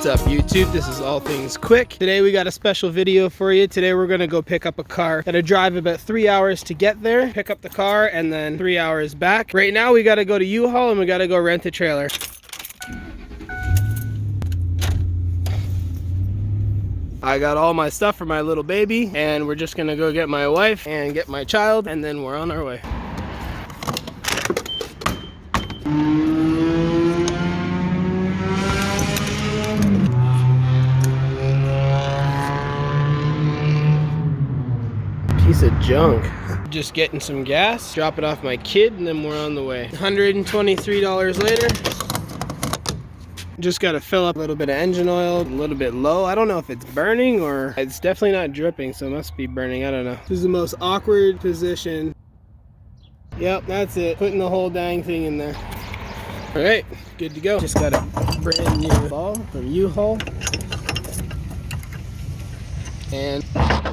What's up YouTube? This is All Things Quick. Today we got a special video for you. Today we're gonna go pick up a car. Gotta drive about 3 hours to get there, pick up the car, and then 3 hours back. Right now we gotta go to U-Haul and we gotta go rent a trailer. I got all my stuff for my little baby, and we're just gonna go get my wife and get my child, and then we're on our way. Piece of junk. Just getting some gas, dropping off my kid, and then we're on the way. $123 later. Just gotta fill up a little bit of engine oil, a little bit low. I don't know if it's burning or it's definitely not dripping, so it must be burning. I don't know. This is the most awkward position. Yep, that's it. Putting the whole dang thing in there. All right, good to go. Just got a brand new ball from U-Haul. And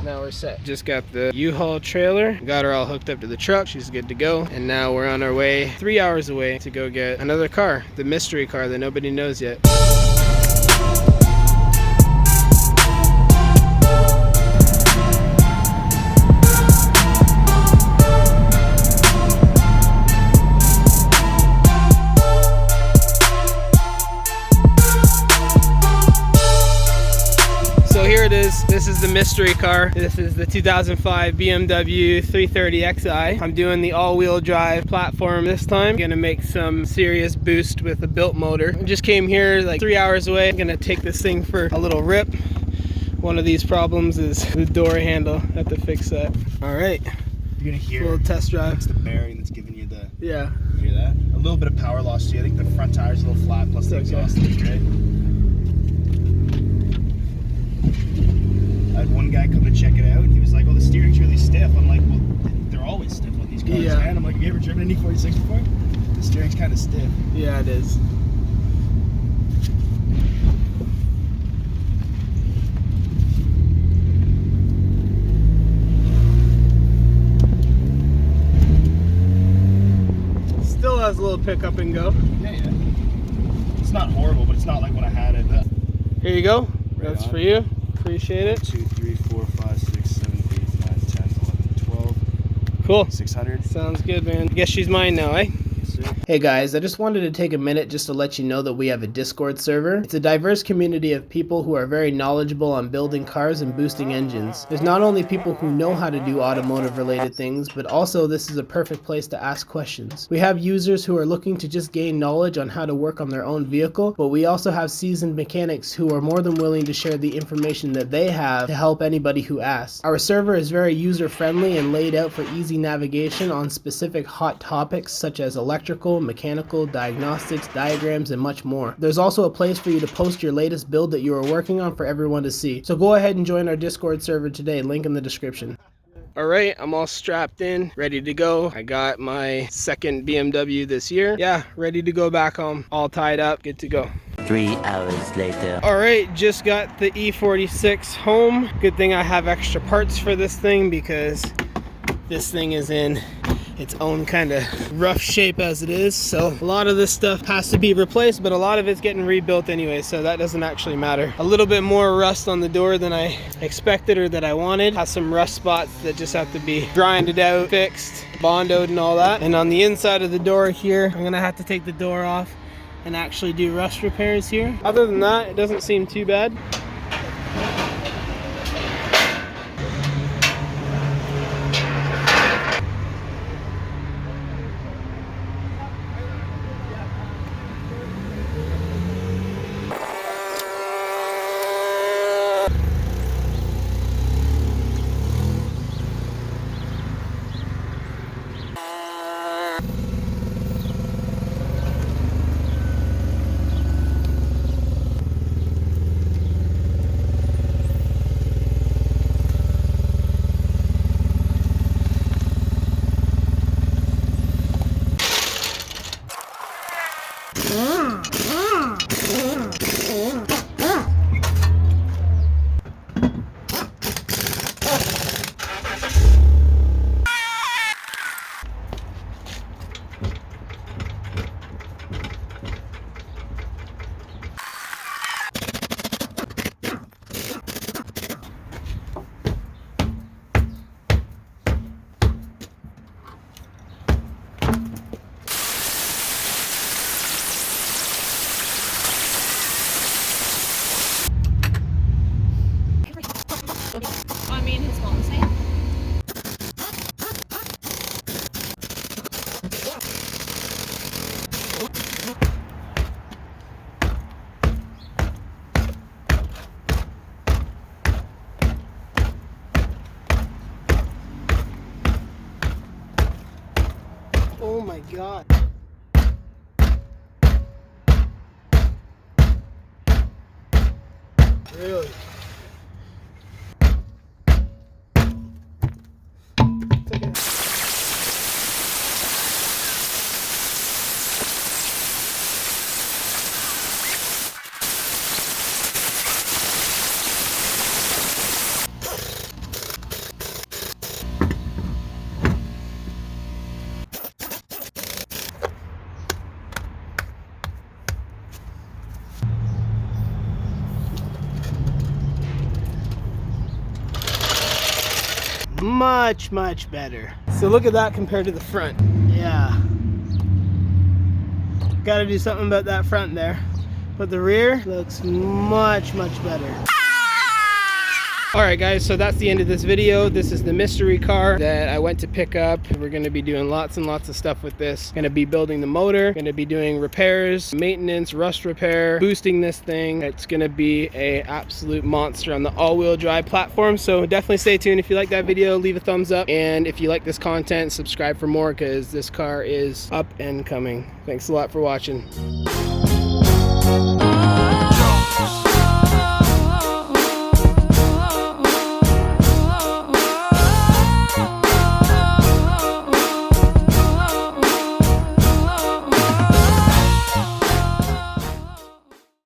now we're set. Just got the U-Haul trailer, got her all hooked up to the truck. She's good to go. And now we're on our way 3 hours away to go get another car, the mystery car that nobody knows yet. Here it is. This is the mystery car. This is the 2005 BMW 330xi. I'm doing the all-wheel drive platform this time. Gonna make some serious boost with a built motor. I just came here like 3 hours away. I'm gonna take this thing for a little rip. One of these problems is the door handle. I have to fix that. All right. You're gonna hear a little test drive. It's the bearing that's giving you the. Yeah. You hear that? A little bit of power loss too. I think the front tire's a little flat, plus the exhaust is right. I had one guy come to check it out, and he was like, "Oh, the steering's really stiff." I'm like, "Well, they're always stiff on these cars, yeah. Man." I'm like, "Have you ever driven an E46 before? The steering's kind of stiff." Yeah, it is. Still has a little pickup and go. Yeah. It's not horrible, but it's not like when I had it. Here you go. Right That's on. for you. Appreciate it. 2, 3, 4, 5, 6, 7, 8, 9, 10, 11, 12. Cool. 600. Sounds good, man. I guess she's mine now, eh? Yes, sir. Hey guys, I just wanted to take a minute just to let you know that we have a Discord server. It's a diverse community of people who are very knowledgeable on building cars and boosting engines. There's not only people who know how to do automotive related things, but also this is a perfect place to ask questions. We have users who are looking to just gain knowledge on how to work on their own vehicle, but we also have seasoned mechanics who are more than willing to share the information that they have to help anybody who asks. Our server is very user friendly and laid out for easy navigation on specific hot topics such as electrical, mechanical, diagnostics, diagrams, and much more. There's also a place for you to post your latest build that you are working on for everyone to see. So go ahead and join our Discord server today, link in the description. All right, I'm all strapped in, ready to go. I got my second BMW this year. Yeah, ready to go back home, all tied up, good to go. 3 hours later. All right, just got the E46 home. Good thing I have extra parts for this thing because this thing is in its own kind of rough shape as it is, so a lot of this stuff has to be replaced, but a lot of it's getting rebuilt anyway, so that doesn't actually matter. A little bit more rust on the door than I expected or that I wanted. Has some rust spots that just have to be grinded out, fixed, bondoed and all that. And on the inside of the door here, I'm gonna have to take the door off and actually do rust repairs here. Other than that, it doesn't seem too bad. want me and his mom saying? Oh my God. Really? Much better. So look at that compared to the front. Yeah. Gotta do something about that front there. But the rear looks much better. Alright guys, so that's the end of this video. This is the mystery car that I went to pick up. We're going to be doing lots and lots of stuff with this. Going to be building the motor, going to be doing repairs, maintenance, rust repair, boosting this thing. It's going to be a absolute monster on the all-wheel drive platform. So definitely stay tuned. If you like that video, leave a thumbs up. And if you like this content, subscribe for more because this car is up and coming. Thanks a lot for watching.